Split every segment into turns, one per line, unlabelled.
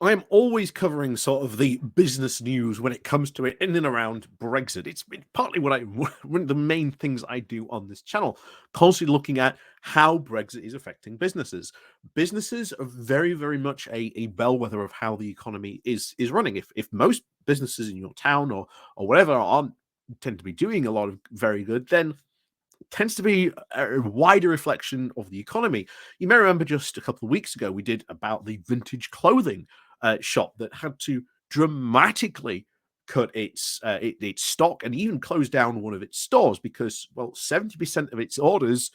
I'm always covering sort of the business news when it comes to it in and around Brexit. It's partly one of the main things I do on this channel, constantly looking at how Brexit is affecting businesses. Businesses are very, very much a bellwether of how the economy is running. If most businesses in your town or whatever aren't tend to be doing a lot of very good, then tends to be a wider reflection of the economy. You may remember just a couple of weeks ago we did about the vintage clothing shop that had to dramatically cut its stock and even close down one of its stores because 70% of its orders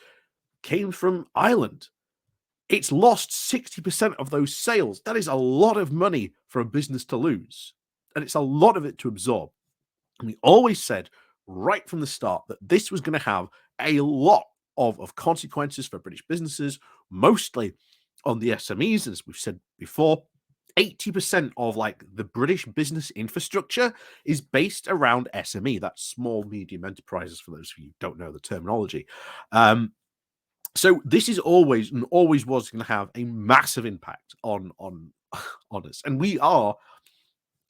came from Ireland. It's lost 60% of those sales. That is a lot of money for a business to lose, and it's a lot of it to absorb. And we always said right from the start that this was going to have a lot of consequences for British businesses, mostly on the SMEs. As we've said before, 80% of like the British business infrastructure is based around SME. That's small, medium enterprises, for those of you who don't know the terminology. So this is always and always was going to have a massive impact on on us. And we are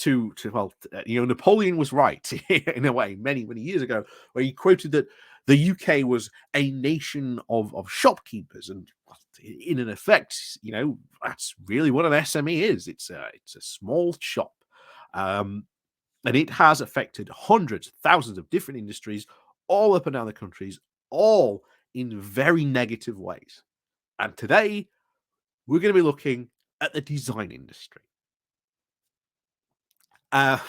Napoleon was right in a way many years ago, where he quoted that the UK was a nation of shopkeepers, and in an effect, that's really what an SME is. It's a small shop, and it has affected hundreds, thousands of different industries all up and down the countries, all in very negative ways. And today, we're going to be looking at the design industry. As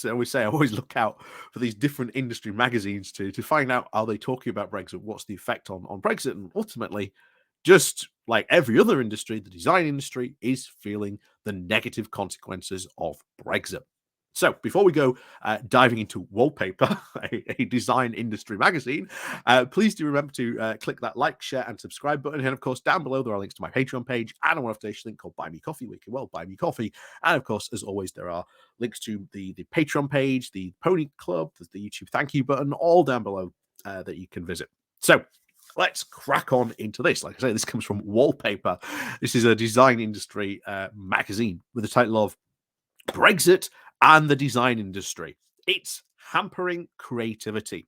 I always say, I always look out for these different industry magazines to find out, are they talking about Brexit? What's the effect on Brexit? And ultimately, just like every other industry, the design industry is feeling the negative consequences of Brexit. So before we go diving into Wallpaper, a design industry magazine, please do remember to click that like, share, and subscribe button. And of course, down below, there are links to my Patreon page and a one-off donation link called Buy Me Coffee, where you can buy me coffee. And of course, as always, there are links to the Patreon page, the Pony Club, the YouTube thank you button, all down below that you can visit. So let's crack on into this. Like I say, this comes from Wallpaper. This is a design industry magazine with the title of Brexit and the Design Industry. It's hampering creativity.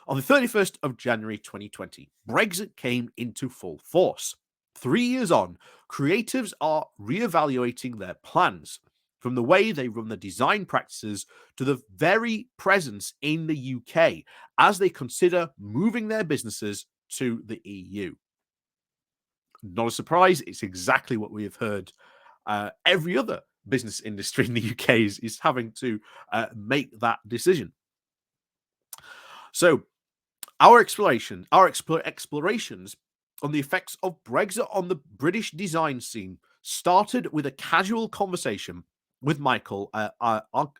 On the 31st of January 2020, Brexit came into full force. 3 years on, creatives are re-evaluating their plans, from the way they run their design practices to the very presence in the UK as they consider moving their businesses to the EU. Not a surprise, it's exactly what we have heard every other business industry in the UK is having to make that decision. So our explorations on the effects of Brexit on the British design scene started with a casual conversation with Michael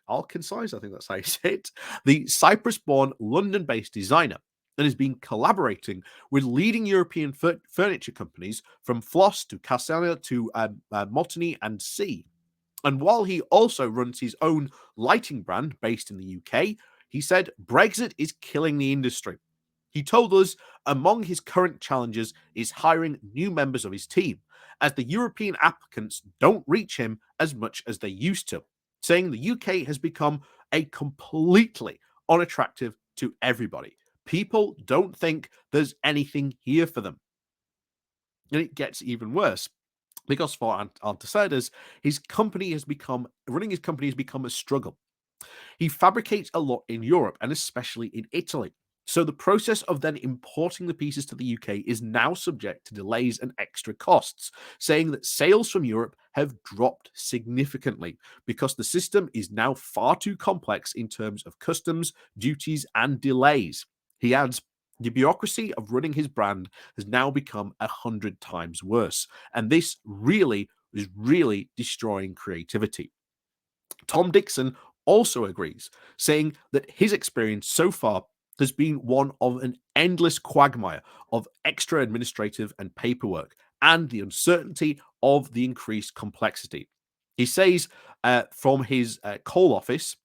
Arkansas, I think that's how you say it, the Cyprus-born London-based designer, and has been collaborating with leading European furniture companies from Floss to Cassana to Montany and C. And while he also runs his own lighting brand based in the UK, he said Brexit is killing the industry. He told us among his current challenges is hiring new members of his team, as the European applicants don't reach him as much as they used to, saying the UK has become a completely unattractive to everybody. People don't think there's anything here for them. And it gets even worse, because for Antisiders, running his company has become a struggle. He fabricates a lot in Europe and especially in Italy. So the process of then importing the pieces to the UK is now subject to delays and extra costs, saying that sales from Europe have dropped significantly because the system is now far too complex in terms of customs, duties, and delays. He adds, the bureaucracy of running his brand has now become 100 times worse, and this is really destroying creativity. Tom Dixon also agrees, saying that his experience so far has been one of an endless quagmire of extra administrative and paperwork and the uncertainty of the increased complexity. He says from his coal office,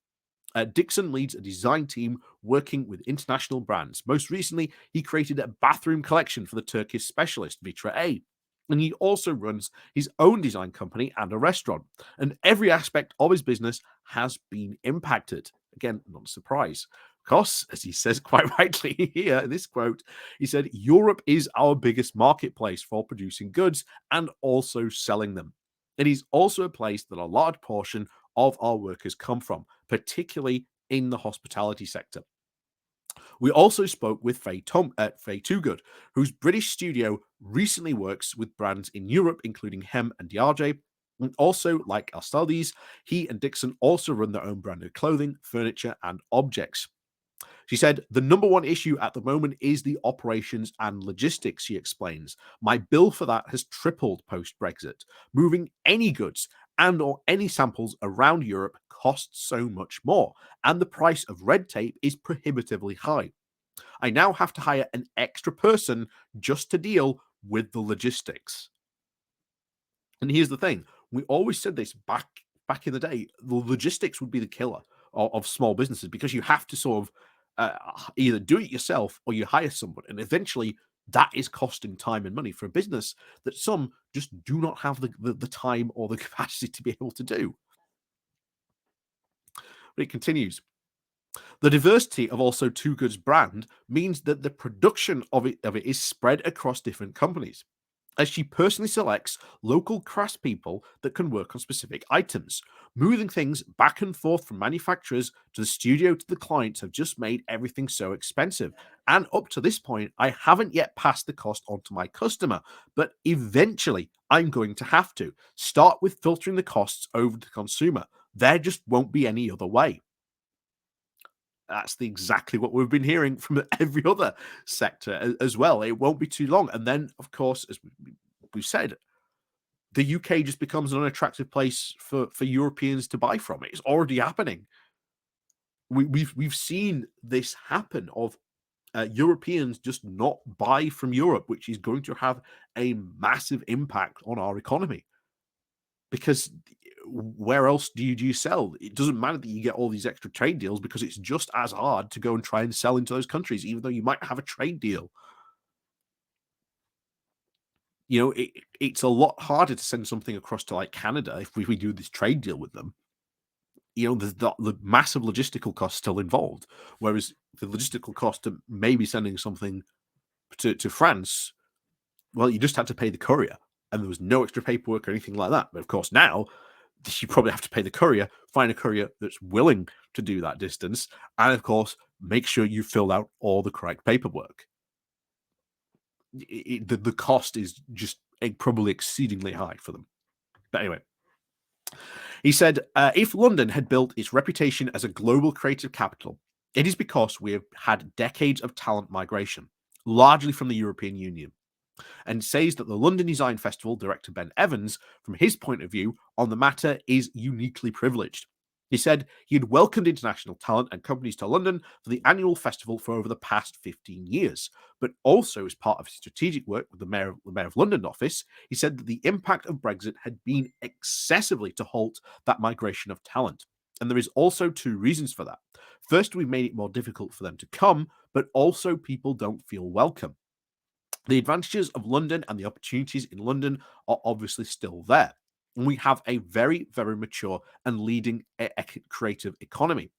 Dixon leads a design team working with international brands. Most recently, he created a bathroom collection for the Turkish specialist Vitra A. And he also runs his own design company and a restaurant. And every aspect of his business has been impacted. Again, not a surprise. Because, as he says quite rightly here in this quote, he said, Europe is our biggest marketplace for producing goods and also selling them. It is also a place that a large portion of our workers come from, particularly in the hospitality sector. We also spoke with Faye Toogood, whose British studio recently works with brands in Europe, including Hem and Diageo. And also, like Astaldi's, he and Dixon also run their own branded clothing, furniture, and objects. She said, the number one issue at the moment is the operations and logistics, she explains. My bill for that has tripled post-Brexit. Moving any goods and or any samples around Europe costs so much more, and the price of red tape is prohibitively high. I now have to hire an extra person just to deal with the logistics. And here's the thing: we always said this back in the day. The logistics would be the killer of small businesses because you have to sort of either do it yourself or you hire someone, and eventually that is costing time and money for a business that some just do not have the time or the capacity to be able to do. But it continues. The diversity of also Too Good's brand means that the production of it is spread across different companies, as she personally selects local craftspeople that can work on specific items. Moving things back and forth from manufacturers to the studio to the clients have just made everything so expensive. And up to this point, I haven't yet passed the cost on to my customer, but eventually I'm going to have to start with filtering the costs over to the consumer. There just won't be any other way. That's exactly what we've been hearing from every other sector as well. It won't be too long. And then, of course, as we've said, the UK just becomes an unattractive place for Europeans to buy from. It's already happening. We've seen this happen of Europeans just not buy from Europe, which is going to have a massive impact on our economy. Because where else do you sell? It doesn't matter that you get all these extra trade deals because it's just as hard to go and try and sell into those countries, even though you might have a trade deal. It's a lot harder to send something across to like Canada if we do this trade deal with them. The massive logistical cost still involved, whereas the logistical cost to maybe sending something to France, well, you just had to pay the courier, and there was no extra paperwork or anything like that. But of course, now you probably have to pay the courier, find a courier that's willing to do that distance, and of course, make sure you fill out all the correct paperwork. The cost is just probably exceedingly high for them. But anyway, he said, if London had built its reputation as a global creative capital, it is because we have had decades of talent migration, largely from the European Union, and says that the London Design Festival director Ben Evans, from his point of view on the matter, is uniquely privileged. He said he had welcomed international talent and companies to London for the annual festival for over the past 15 years, but also as part of his strategic work with the Mayor of London office, he said that the impact of Brexit had been excessively to halt that migration of talent. And there is also two reasons for that. First, we've made it more difficult for them to come, but also people don't feel welcome. The advantages of London and the opportunities in London are obviously still there. And we have a very, very mature and leading creative economy.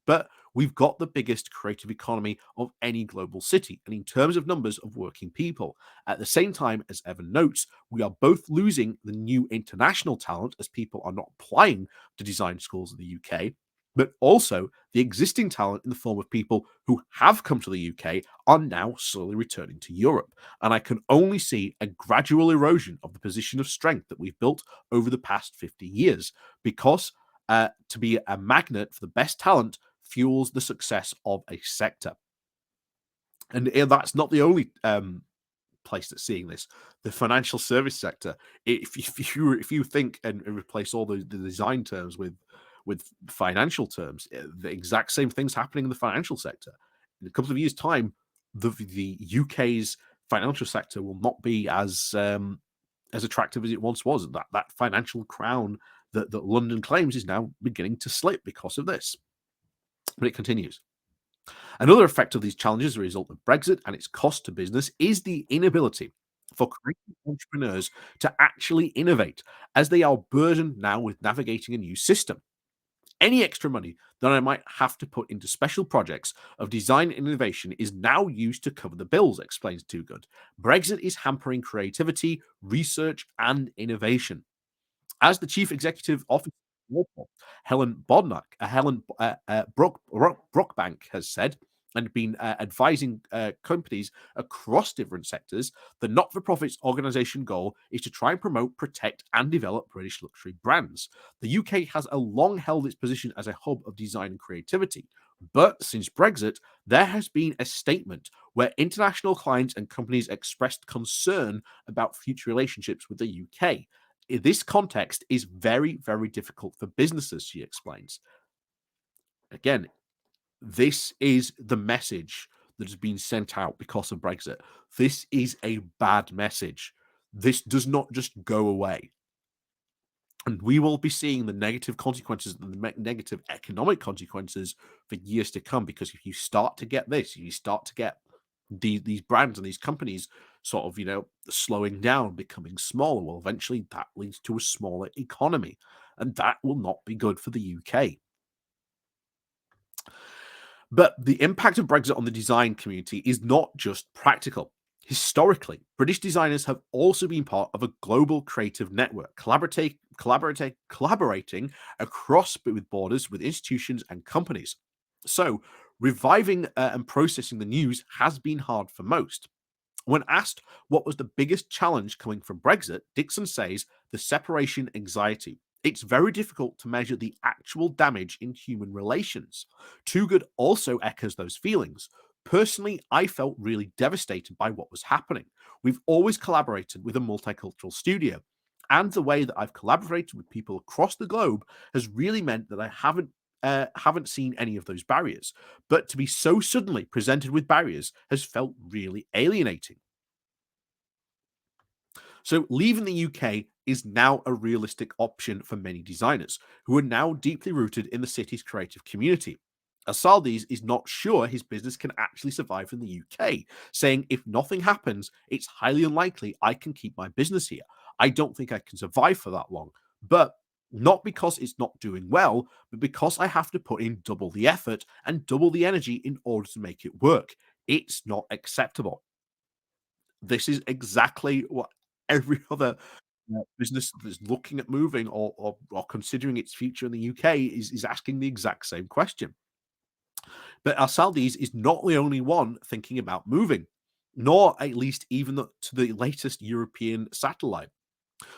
But we've got the biggest creative economy of any global city, and in terms of numbers of working people. At the same time, as Evan notes, we are both losing the new international talent as people are not applying to design schools in the UK, but also the existing talent in the form of people who have come to the UK are now slowly returning to Europe. And I can only see a gradual erosion of the position of strength that we've built over the past 50 years because to be a magnet for the best talent fuels the success of a sector. And that's not the only place that's seeing this. The financial service sector, if you think and replace all the design terms with financial terms, the exact same thing's happening in the financial sector. In a couple of years' time, the UK's financial sector will not be as attractive as it once was. That financial crown that London claims is now beginning to slip because of this. But it continues. Another effect of these challenges as a result of Brexit and its cost to business is the inability for creative entrepreneurs to actually innovate, as they are burdened now with navigating a new system. Any extra money that I might have to put into special projects of design and innovation is now used to cover the bills, explains Too Good. Brexit is hampering creativity, research, and innovation. As the chief executive officer of Walpole, Helen Bodnock, Brookbank has said, and been advising companies across different sectors, the not for profits organization goal is to try and promote, protect, and develop British luxury brands. The UK has a long held its position as a hub of design and creativity. But since Brexit, there has been a statement where international clients and companies expressed concern about future relationships with the UK. This context is very, very difficult for businesses, she explains. Again, this is the message that has been sent out because of Brexit. This is a bad message. This does not just go away. And we will be seeing the negative consequences, the negative economic consequences for years to come. Because if you start to get this, you start to get these brands and these companies sort of, slowing down, becoming smaller. Well, eventually that leads to a smaller economy, and that will not be good for the UK. But the impact of Brexit on the design community is not just practical. Historically, British designers have also been part of a global creative network, collaborating across with borders with institutions and companies. So, reviving and processing the news has been hard for most. When asked what was the biggest challenge coming from Brexit, Dixon says the separation anxiety. It's very difficult to measure the actual damage in human relations. Too Good also echoes those feelings. Personally, I felt really devastated by what was happening. We've always collaborated with a multicultural studio, and the way that I've collaborated with people across the globe has really meant that I haven't seen any of those barriers. But to be so suddenly presented with barriers has felt really alienating. So leaving the UK is now a realistic option for many designers who are now deeply rooted in the city's creative community. Asaldis is not sure his business can actually survive in the UK, saying if nothing happens, it's highly unlikely I can keep my business here. I don't think I can survive for that long. But not because it's not doing well, but because I have to put in double the effort and double the energy in order to make it work. It's not acceptable. This is exactly what every other business that's looking at moving or considering its future in the UK is asking the exact same question. But Alsaldi's is not the only one thinking about moving, nor at least even to the latest European satellite.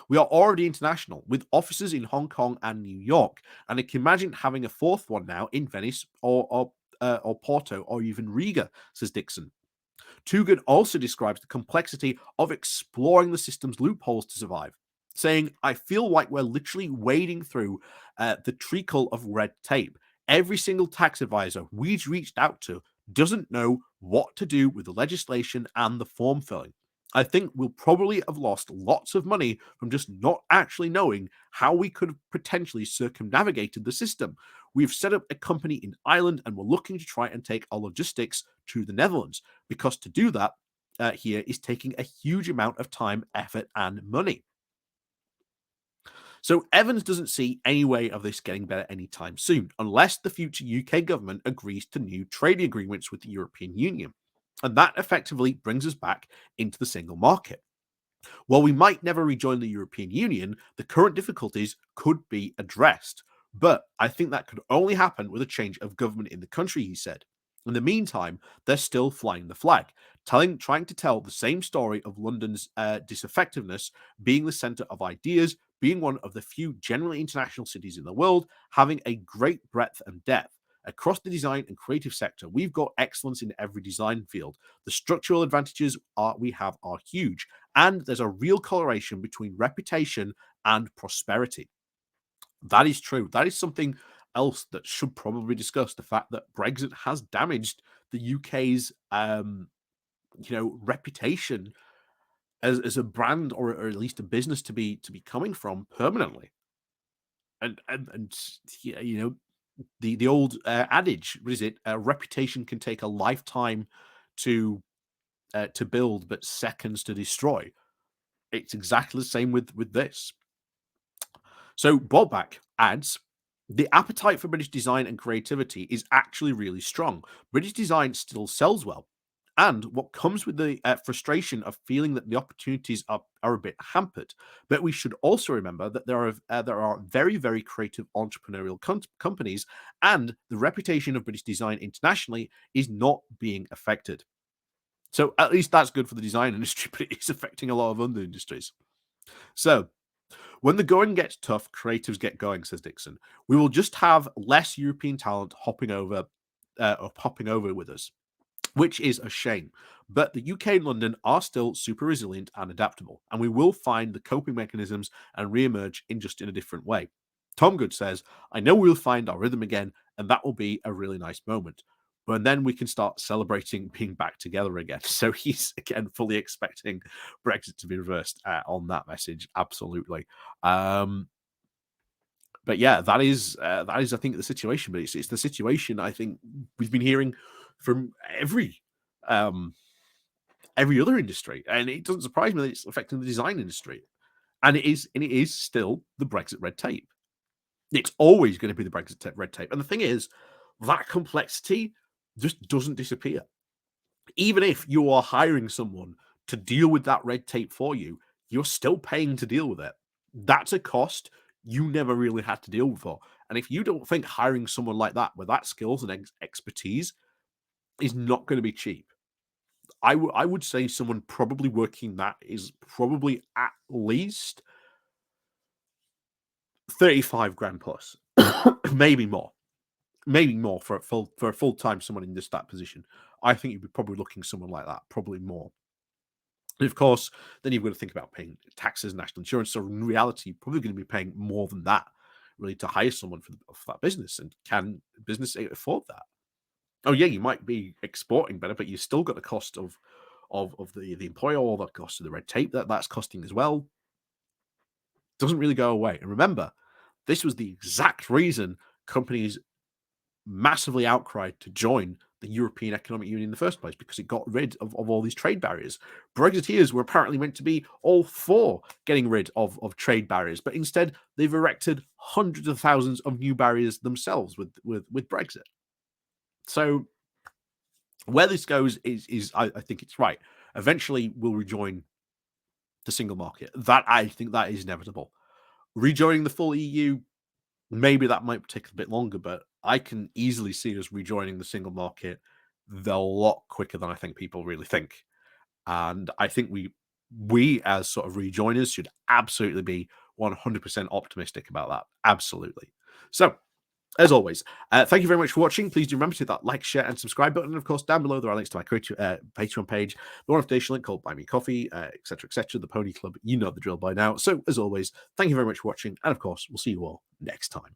We are already international with offices in Hong Kong and New York, and I can imagine having a fourth one now in Venice or Porto or even Riga, says Dixon. Toogood also describes the complexity of exploring the system's loopholes to survive, saying, I feel like we're literally wading through the treacle of red tape. Every single tax advisor we've reached out to doesn't know what to do with the legislation and the form filling. I think we'll probably have lost lots of money from just not actually knowing how we could have potentially circumnavigated the system. We've set up a company in Ireland and we're looking to try and take our logistics to the Netherlands because to do that here is taking a huge amount of time, effort, and money. So Evans doesn't see any way of this getting better anytime soon, unless the future UK government agrees to new trading agreements with the European Union. And that effectively brings us back into the single market. While we might never rejoin the European Union, the current difficulties could be addressed. But I think that could only happen with a change of government in the country, he said. In the meantime, they're still flying the flag, trying to tell the same story of London's disaffectiveness, being the centre of ideas, being one of the few generally international cities in the world, having a great breadth and depth. Across the design and creative sector, we've got excellence in every design field. The structural advantages we have are huge, and there's a real correlation between reputation and prosperity. That is true. That is something else that should probably be discussed. The fact that Brexit has damaged the UK's, reputation as a brand or at least a business to be coming from permanently. And yeah, the old adage, what is it? Reputation can take a lifetime to to build, but seconds to destroy. It's exactly the same with this. So Bobback adds, the appetite for British design and creativity is actually really strong. British design still sells well. And what comes with the frustration of feeling that the opportunities are a bit hampered. But we should also remember that there are very, very creative entrepreneurial companies, and the reputation of British design internationally is not being affected. So at least that's good for the design industry, but it is affecting a lot of other industries. So when the going gets tough, creatives get going, says Dixon. We will just have less European talent hopping over with us, which is a shame. But the UK and London are still super resilient and adaptable, and we will find the coping mechanisms and re-emerge in a different way. Tom Good says, I know we'll find our rhythm again, and that will be a really nice moment. But then we can start celebrating being back together again. So he's again fully expecting Brexit to be reversed on that message. Absolutely. But yeah, that is I think the situation. But it's the situation I think we've been hearing from um, every other industry, and it doesn't surprise me that it's affecting the design industry. And it is still the Brexit red tape. It's always going to be the Brexit red tape. And the thing is, that complexity just doesn't disappear. Even if you are hiring someone to deal with that red tape for you, you're still paying to deal with it. That's a cost you never really had to deal with for. And if you don't think hiring someone like that with that skills and expertise is not going to be cheap, I would say someone probably working that is probably at least 35 grand plus, maybe more. Maybe more for a full time someone in that position. I think you'd be probably looking someone like that, probably more. And of course, then you've got to think about paying taxes, national insurance. So in reality, you're probably going to be paying more than that, really, to hire someone for that business. And can business afford that? Oh yeah, you might be exporting better, but you've still got the cost of the employer, or the cost of the red tape that's costing as well. Doesn't really go away. And remember, this was the exact reason companies massively outcried to join the European Economic Union in the first place, because it got rid of all these trade barriers. Brexiteers were apparently meant to be all for getting rid of trade barriers, but instead they've erected hundreds of thousands of new barriers themselves with Brexit. So where this goes is I think it's right. Eventually we'll rejoin the single market. That I think that is inevitable. Rejoining the full EU, maybe that might take a bit longer, but I can easily see us rejoining the single market a lot quicker than I think people really think. And I think we as sort of rejoiners should absolutely be 100% optimistic about that. Absolutely. So, as always, thank you very much for watching. Please do remember to hit that like, share, and subscribe button. And of course, down below there are links to my Patreon page, the one foundation link called Buy Me Coffee, etc., etc., the Pony Club. You know the drill by now. So, as always, thank you very much for watching, and of course, we'll see you all next time.